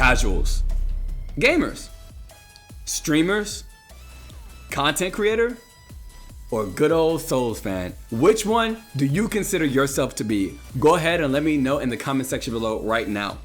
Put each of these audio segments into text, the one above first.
casuals, gamers, streamers, content creator, or good old Souls fan? Which one do you consider yourself to be? Go ahead and let me know in the comment section below right now.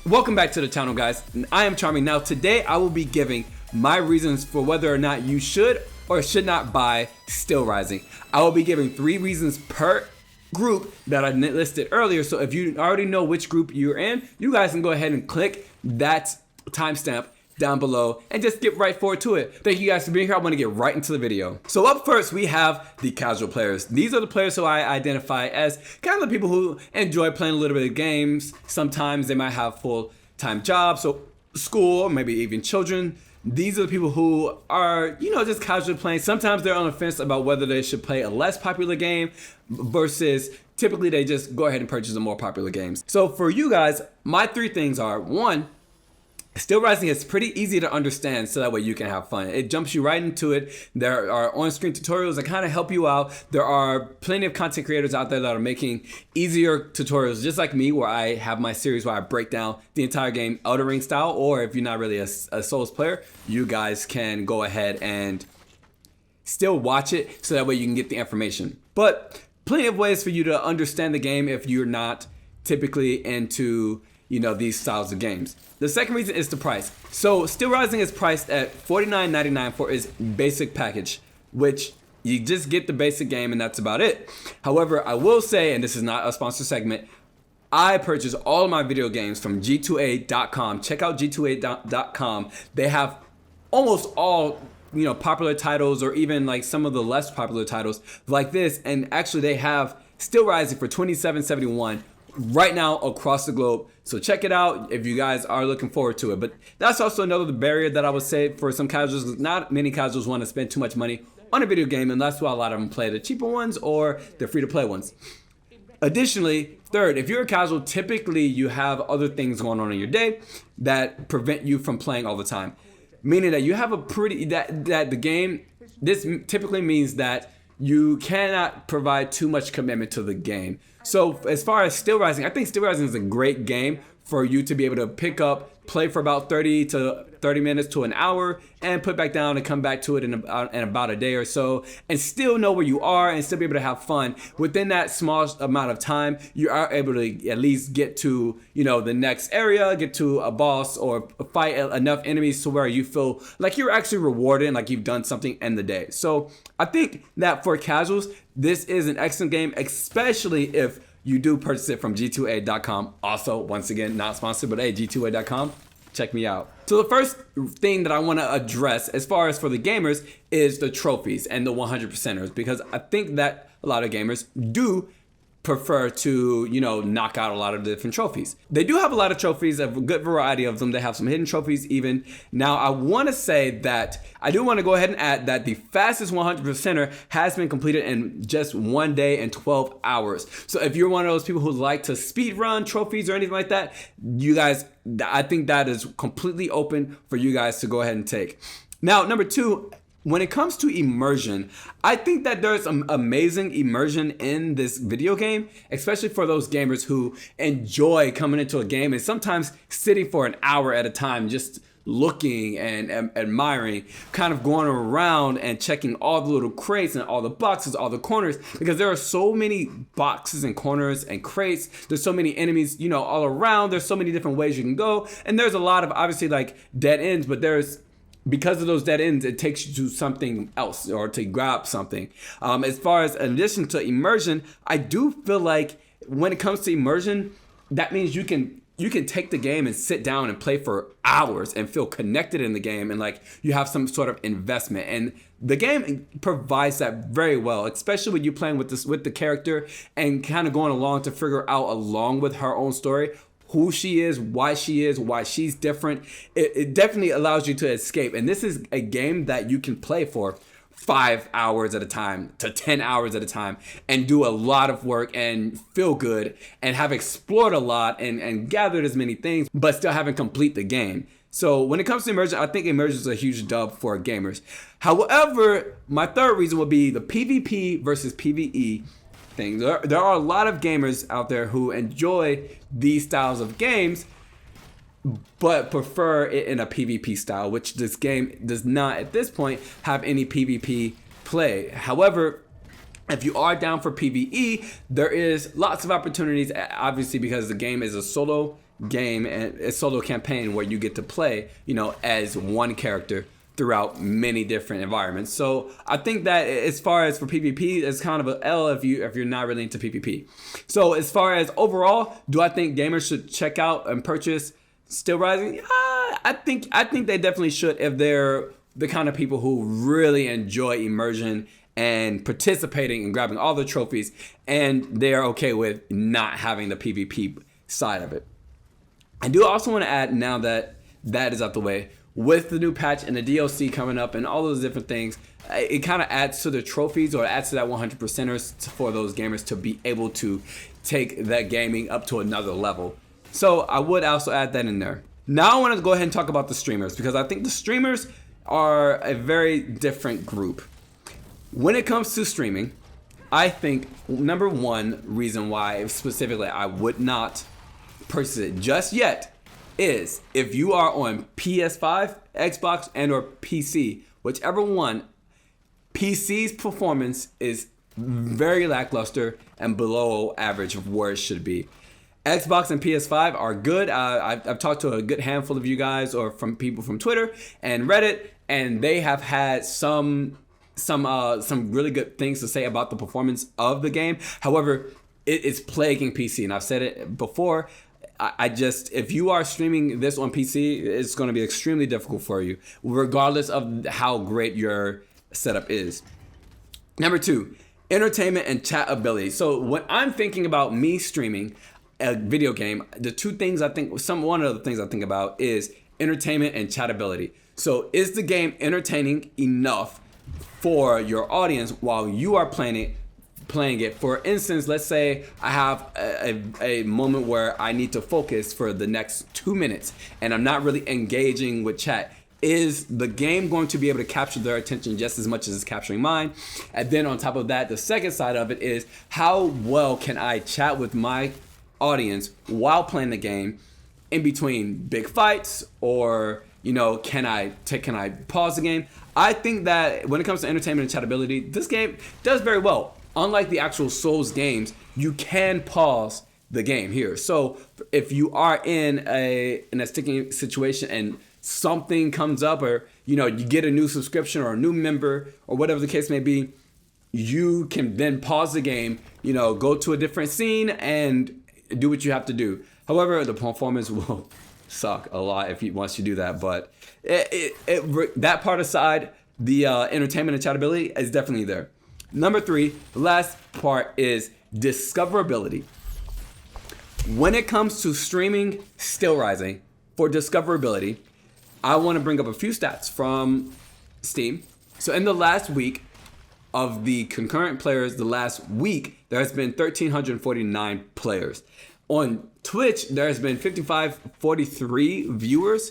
Welcome back to the channel, guys. I am Charming. Now today I will be giving my reasons for whether or not you should or should not buy Steelrising. I will be giving 3 reasons per group that I listed earlier. So if you already know which group you're in, you guys can go ahead and click that timestamp down below and just get right forward to it. Thank you guys for being here. I want to get right into the video. So up first, we have the casual players. These are the players who I identify as kind of the people who enjoy playing a little bit of games. Sometimes they might have full-time jobs, so school, or maybe even children. These are the people who are, just casually playing. Sometimes they're on the fence about whether they should play a less popular game versus typically they just go ahead and purchase the more popular games. So for you guys, my 3 things are: 1, Steelrising is pretty easy to understand, so that way you can have fun. It jumps you right into it. There are on-screen tutorials that kind of help you out. There are plenty of content creators out there that are making easier tutorials, just like me, where I have my series where I break down the entire game eldenring style. Or if you're not really a Souls player, you guys can go ahead and still watch it, so that way you can get the information. But plenty of ways for you to understand the game if you're not typically into these styles of games. The second reason is the price. So Steelrising is priced at $49.99 for its basic package, which you just get the basic game and that's about it. However, I will say, and this is not a sponsor segment, I purchase all of my video games from g2a.com. Check out g2a.com. They have almost all popular titles, or even like some of the less popular titles like this. And actually they have Steelrising for $27.71 right now across the globe. So check it out if you guys are looking forward to it. But that's also another barrier that I would say for some casuals. Not many casuals want to spend too much money on a video game, and that's why a lot of them play the cheaper ones or the free-to-play ones. Additionally, third, if you're a casual, typically you have other things going on in your day that prevent you from playing all the time. Meaning that you have that the game, this typically means that you cannot provide too much commitment to the game. So as far as Steelrising, I think Steelrising is a great game for you to be able to pick up, play for about 30 minutes to an hour, and put back down and come back to it in about a day or so, and still know where you are and still be able to have fun. Within that small amount of time, you are able to at least get to the next area, get to a boss, or fight enough enemies to where you feel like you're actually rewarded and like you've done something in the day. So I think that for casuals, this is an excellent game, especially if you do purchase it from g2a.com. Also, once again, not sponsored, but hey, g2a.com, check me out. So the first thing that I want to address as far as for the gamers is the trophies and the 100%ers, because I think that a lot of gamers do prefer to, knock out a lot of the different trophies. They do have a lot of trophies, a good variety of them. They have some hidden trophies even. Now, I want to say that I do want to go ahead and add that the fastest 100%er has been completed in just 1 day and 12 hours. So if you're one of those people who like to speed run trophies or anything like that, you guys, I think that is completely open for you guys to go ahead and take. Now, number 2, when it comes to immersion, I think that there's some amazing immersion in this video game, especially for those gamers who enjoy coming into a game and sometimes sitting for an hour at a time, just looking and admiring, kind of going around and checking all the little crates and all the boxes, all the corners, because there are so many boxes and corners and crates. There's so many enemies, all around. There's so many different ways you can go. And there's a lot of obviously like dead ends, but because of those dead ends, it takes you to something else or to grab something. As far as in addition to immersion, I do feel like when it comes to immersion, that means you can take the game and sit down and play for hours and feel connected in the game, and like you have some sort of investment. And the game provides that very well, especially when you're playing with the character and kind of going along to figure out along with her own story who she is, why she's different. It definitely allows you to escape. And this is a game that you can play for 5 hours at a time to 10 hours at a time and do a lot of work and feel good and have explored a lot and gathered as many things, but still haven't complete the game. So when it comes to immersion, I think immersion is a huge dub for gamers. However, my third reason would be the PvP versus PvE thing. There are a lot of gamers out there who enjoy these styles of games, but prefer it in a PvP style, which this game does not at this point have any PvP play. However, if you are down for PvE, there is lots of opportunities, obviously, because the game is a solo game and a solo campaign where you get to play, as one character throughout many different environments. So I think that as far as for PvP, it's kind of an L if you're not really into PvP. So as far as overall, do I think gamers should check out and purchase Steelrising? I think they definitely should if they're the kind of people who really enjoy immersion and participating and grabbing all the trophies, and they're okay with not having the PvP side of it. I do also want to add, now that that is out the way, with the new patch and the DLC coming up and all those different things, it kind of adds to the trophies, or adds to that 100%ers for those gamers to be able to take that gaming up to another level. So I would also add that in there. Now I want to go ahead and talk about the streamers, because I think the streamers are a very different group. When it comes to streaming, I think number one reason why specifically I would not purchase it just yet is if you are on PS5, Xbox, and or PC, whichever one, PC's performance is very lackluster and below average of where it should be. Xbox and PS5 are good. I've talked to a good handful of you guys, or from people from Twitter and Reddit, and they have had some really good things to say about the performance of the game. However, it is plaguing PC, and I've said it before. If you are streaming this on PC, it's going to be extremely difficult for you, regardless of how great your setup is. Number two, entertainment and chat ability. So when I'm thinking about me streaming a video game, one of the things I think about is entertainment and chat ability. So is the game entertaining enough for your audience while you are playing it? For instance, let's say I have a moment where I need to focus for the next 2 minutes and I'm not really engaging with chat. Is the game going to be able to capture their attention just as much as it's capturing mine? And then on top of that, the second side of it is, how well can I chat with my audience while playing the game in between big fights, or can I pause the game? I think that when it comes to entertainment and chatability, this game does very well. Unlike the actual Souls games, you can pause the game here. So if you are in a sticky situation and something comes up, or you get a new subscription or a new member or whatever the case may be, you can then pause the game, go to a different scene and do what you have to do. However, the performance will suck a lot once you do that. But that part aside, the entertainment and chatability is definitely there. Number three, the last part is discoverability. When it comes to streaming Steelrising, for discoverability, I want to bring up a few stats from Steam. So in the last week of the concurrent players, there has been 1,349 players. On Twitch, there has been 5,543 viewers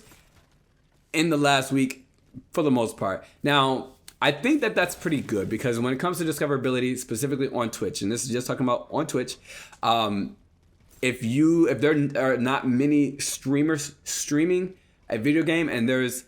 in the last week for the most part. Now, I think that that's pretty good, because when it comes to discoverability, specifically on Twitch, and this is just talking about on Twitch, if there are not many streamers streaming a video game and there's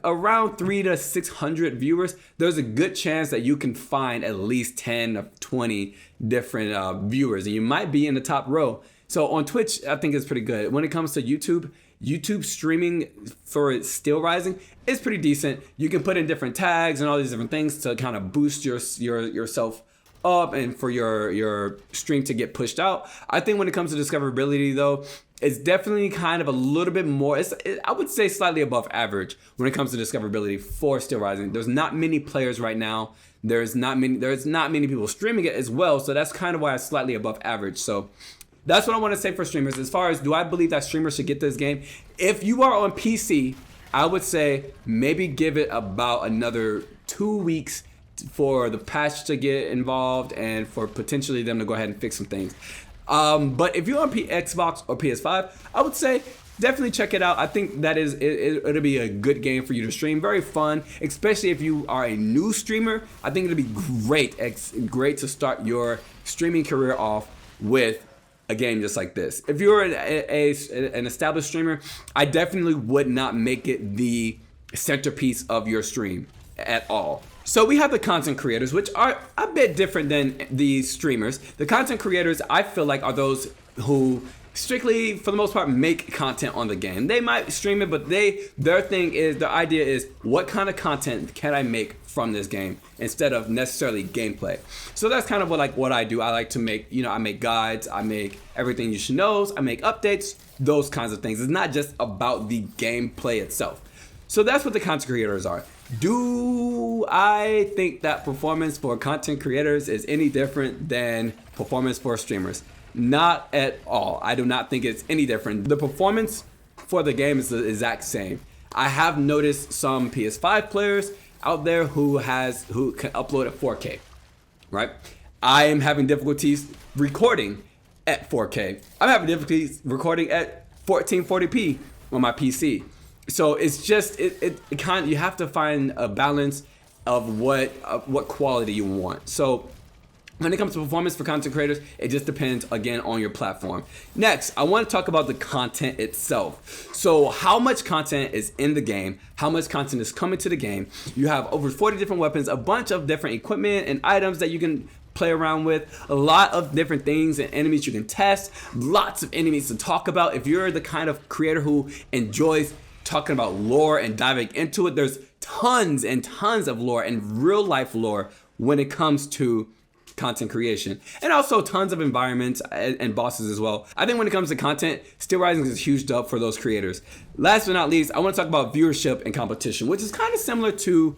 around 300 to 600 viewers, there's a good chance that you can find at least 10 or 20 different viewers, and you might be in the top row. So on Twitch, I think it's pretty good. When it comes to YouTube streaming for Steelrising is pretty decent. You can put in different tags and all these different things to kind of boost yourself up and for your stream to get pushed out. I think when it comes to discoverability, though, it's definitely kind of a little bit more, I would say slightly above average when it comes to discoverability for Steelrising. There's not many players right now. There's not many people streaming it as well, so that's kind of why it's slightly above average. So that's what I want to say for streamers. As far as, do I believe that streamers should get this game? If you are on PC, I would say maybe give it about another 2 weeks for the patch to get involved and for potentially them to go ahead and fix some things. But if you're on Xbox or PS5, I would say definitely check it out. I think that it'll be a good game for you to stream. Very fun, especially if you are a new streamer. I think it'll be great to start your streaming career off with a game just like this. If you're an established streamer, I definitely would not make it the centerpiece of your stream at all. So we have the content creators, which are a bit different than the streamers. The content creators, I feel like, are those who strictly, for the most part, make content on the game. They might stream it, but their idea is, what kind of content can I make from this game instead of necessarily gameplay. So that's kind of what I do. I like to make, I make guides, I make everything you should know, I make updates, those kinds of things. It's not just about the gameplay itself. So that's what the content creators are. Do I think that performance for content creators is any different than performance for streamers? Not at all. I do not think it's any different. The performance for the game is the exact same. I have noticed some PS5 players out there who can upload at 4K, right? I am having difficulties recording at 4K. I'm having difficulties recording at 1440p on my PC. So it's just you have to find a balance of what quality you want. So when it comes to performance for content creators, it just depends, again, on your platform. Next, I want to talk about the content itself. So how much content is in the game? How much content is coming to the game? You have over 40 different weapons, a bunch of different equipment and items that you can play around with, a lot of different things and enemies you can test, lots of enemies to talk about. If you're the kind of creator who enjoys talking about lore and diving into it, there's tons and tons of lore and real life lore when it comes to content creation, and also tons of environments and bosses as well. I think when it comes to content, Steelrising is a huge dub for those creators. Last but not least, I want to talk about viewership and competition, which is kind of similar to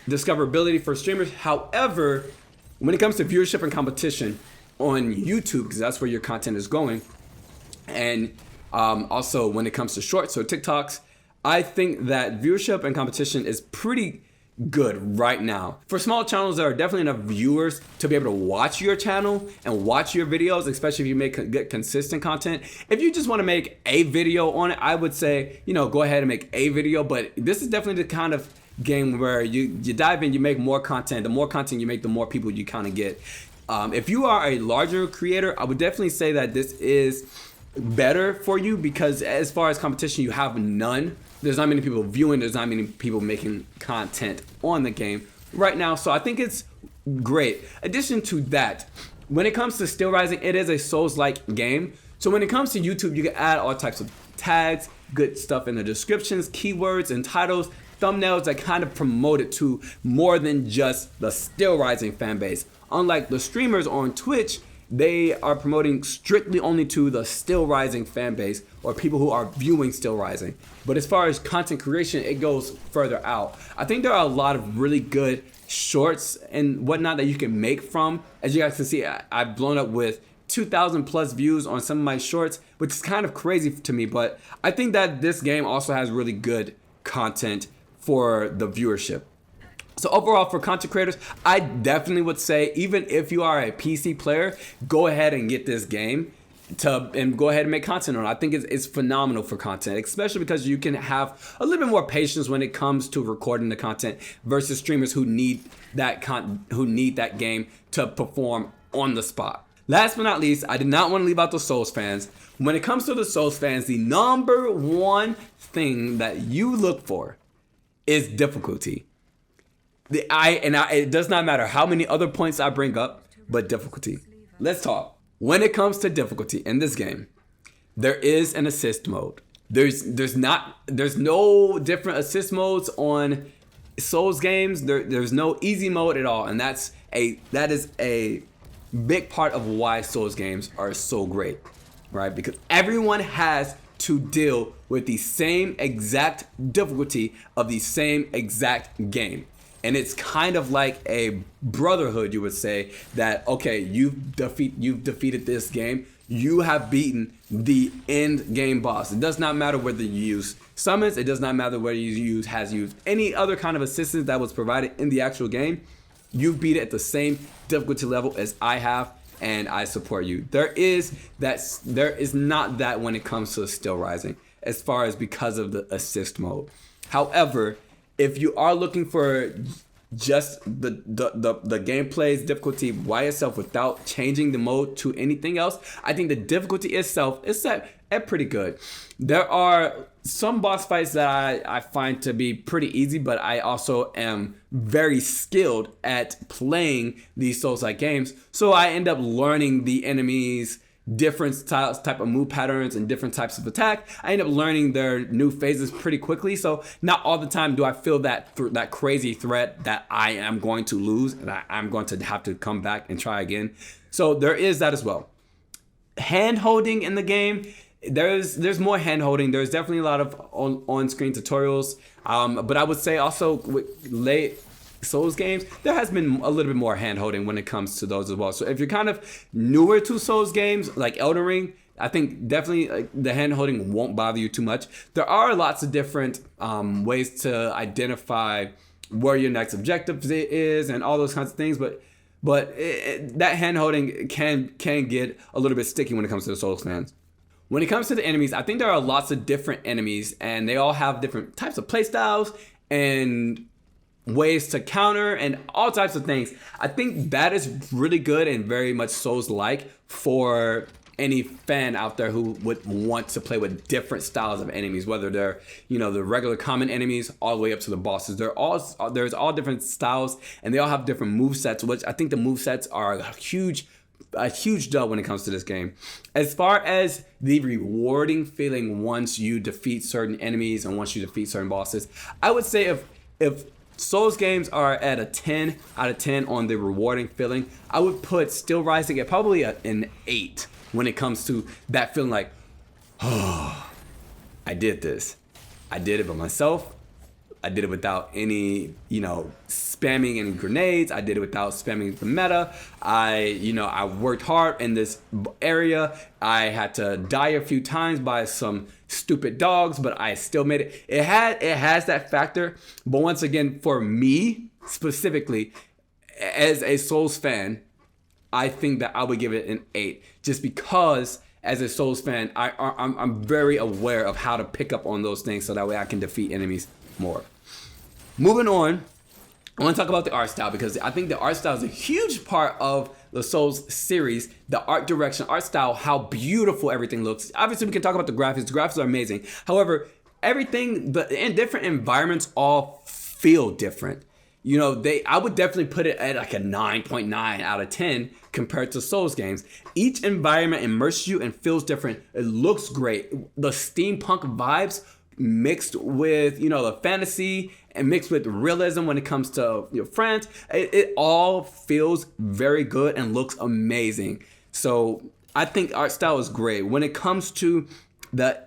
discoverability for streamers. However, when it comes to viewership and competition on YouTube, because that's where your content is going, and also when it comes to shorts or TikToks, I think that viewership and competition is pretty good right now. For small channels, there are definitely enough viewers to be able to watch your channel and watch your videos, especially if you make good consistent content. If you just want to make a video on it, I would say, go ahead and make a video, but this is definitely the kind of game where you dive in, you make more content. The more content you make, the more people you kind of get. If you are a larger creator, I would definitely say that this is better for you, because as far as competition, you have none. There's not many people viewing, there's not many people making content on the game right now, so I think it's great. Addition to that, when it comes to Steelrising, it is a Souls-like game. So when it comes to YouTube, you can add all types of tags, good stuff in the descriptions, keywords and titles, thumbnails that kind of promote it to more than just the Steelrising fan base. Unlike the streamers on Twitch, they are promoting strictly only to the Steelrising fan base or people who are viewing Steelrising. But as far as content creation, it goes further out. I think there are a lot of really good shorts and whatnot that you can make from. As you guys can see, I've blown up with 2,000 plus views on some of my shorts, which is kind of crazy to me. But I think that this game also has really good content for the viewership. So overall, for content creators, I definitely would say, even if you are a PC player, go ahead and get this game and go ahead and make content on it. I think it's phenomenal for content, especially because you can have a little bit more patience when it comes to recording the content versus streamers who need that game to perform on the spot. Last but not least, I did not want to leave out the Souls fans. When it comes to the Souls fans, the number one thing that you look for is difficulty. It does not matter how many other points I bring up, but difficulty. Let's talk. When it comes to difficulty in this game, there is an assist mode. There's no different assist modes on Souls games. There's no easy mode at all, and that is a big part of why Souls games are so great, right? Because everyone has to deal with the same exact difficulty of the same exact game. And it's kind of like a brotherhood, you would say, that, okay, you've defeated this game. You have beaten the end game boss. It does not matter whether you use summons. It does not matter whether you has used any other kind of assistance that was provided in the actual game. You've beat it at the same difficulty level as I have, and I support you. There is not that when it comes to Steelrising. as far as because of the assist mode. However, if you are looking for just the gameplay's difficulty by itself without changing the mode to anything else, I think the difficulty itself is set at pretty good. There are some boss fights that I find to be pretty easy, but I also am very skilled at playing these Souls-like games, so I end up learning the enemies' different type of move patterns and different types of attack. I end up learning their new phases pretty quickly, so not all the time do I feel that crazy threat that I am going to lose and I'm going to have to come back and try again. So there is that as well. Hand holding in the game, there's more hand holding. There's definitely a lot of on-screen tutorials, but I would say also with late Souls games, there has been a little bit more hand holding when it comes to those as well. So if you're kind of newer to Souls games like Eldenring, I think definitely the hand holding won't bother you too much. There are lots of different ways to identify where your next objective is and all those kinds of things, but that hand holding can get a little bit sticky when it comes to the Souls fans. When it comes to the enemies, I think there are lots of different enemies, and they all have different types of playstyles and ways to counter and all types of things. I think that is really good and very much Souls-like for any fan out there who would want to play with different styles of enemies, whether they're, the regular common enemies all the way up to the bosses. There's all different styles, and they all have different movesets, which I think the movesets are a huge dub when it comes to this game. As far as the rewarding feeling once you defeat certain enemies and once you defeat certain bosses, I would say if Souls games are at a 10 out of 10 on the rewarding feeling, I would put Steelrising at probably an 8 when it comes to that feeling like, oh, I did this. I did it by myself. I did it without any, spamming any grenades. I did it without spamming the meta. I worked hard in this area. I had to die a few times by some stupid dogs, but I still made it. It has that factor. But once again, for me specifically, as a Souls fan, I think that I would give it an 8, just because as a Souls fan, I'm very aware of how to pick up on those things so that way I can defeat enemies more. Moving on, I want to talk about the art style, because I think the art style is a huge part of the Souls series. The art direction, art style, how beautiful everything looks. Obviously, we can talk about the graphics. The graphics are amazing. However, everything, in different environments all feel different. I would definitely put it at like a 9.9 out of 10 compared to Souls games. Each environment immerses you and feels different. It looks great. The steampunk vibes mixed with, the fantasy and mixed with realism when it comes to France, it all feels very good and looks amazing. So I think art style is great. When it comes to the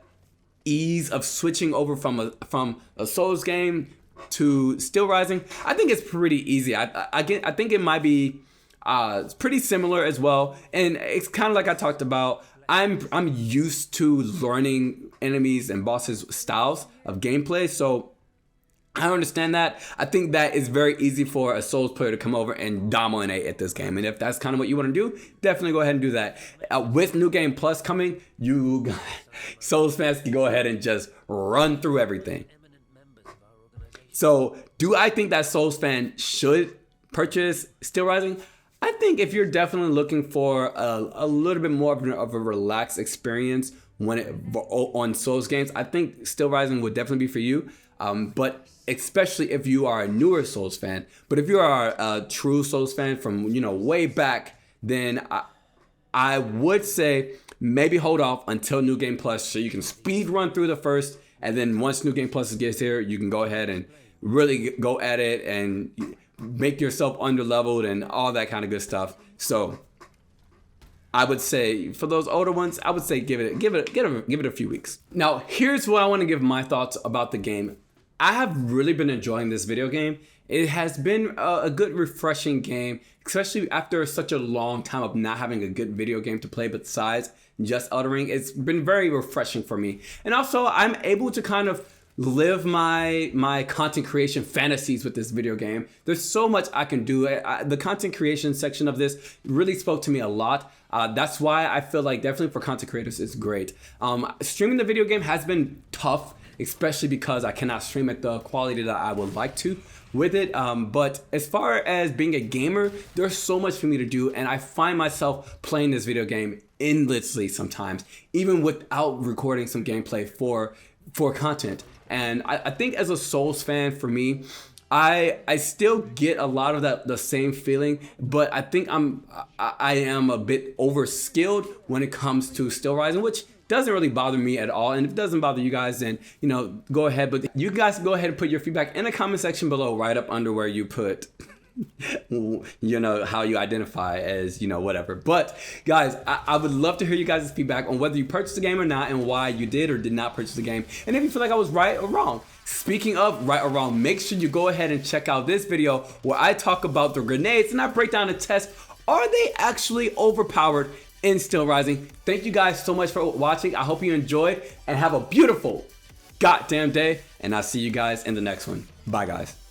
ease of switching over from a Souls game to Steelrising, I think it's pretty easy. I think it might be it's pretty similar as well, and it's kind of like I talked about. I'm used to learning enemies and bosses' styles of gameplay, so I understand that. I think that is very easy for a Souls player to come over and dominate at this game, and if that's kind of what you want to do, definitely go ahead and do that. With New Game Plus coming, you Souls fans can go ahead and just run through everything. So, do I think that Souls fan should purchase Steelrising? I think if you're definitely looking for a little bit more of a relaxed experience on Souls games, I think Steelrising would definitely be for you. But especially if you are a newer Souls fan. But if you are a true Souls fan from way back, then I would say maybe hold off until New Game Plus so you can speed run through the first, and then once New Game Plus gets here, you can go ahead and really go at it and make yourself underleveled and all that kind of good stuff. So I would say for those older ones, I would say give it a few weeks. Now, here's what I want to give my thoughts about the game. I have really been enjoying this video game. It has been a good, refreshing game, especially after such a long time of not having a good video game to play besides just Elden Ring. It's been very refreshing for me. And also, I'm able to kind of live my content creation fantasies with this video game. There's so much I can do. The content creation section of this really spoke to me a lot. That's why I feel like definitely for content creators it's great. Streaming the video game has been tough, especially because I cannot stream at the quality that I would like to with it. But as far as being a gamer, there's so much for me to do, and I find myself playing this video game endlessly sometimes, even without recording some gameplay for content. And I think as a Souls fan, for me, I still get a lot of the same feeling, but I think I am a bit over skilled when it comes to Steelrising, which doesn't really bother me at all. And if it doesn't bother you guys, then go ahead. But you guys go ahead and put your feedback in the comment section below, right up under where you put how you identify as whatever. But guys, I would love to hear you guys' feedback on whether you purchased the game or not, and why you did or did not purchase the game, and if you feel like I was right or wrong. Speaking of right or wrong, make sure you go ahead and check out this video where I talk about the grenades and I break down a test. Are they actually overpowered in Steelrising? Thank you guys so much for watching. I hope you enjoyed and have a beautiful goddamn day, and I'll see you guys in the next one. Bye guys.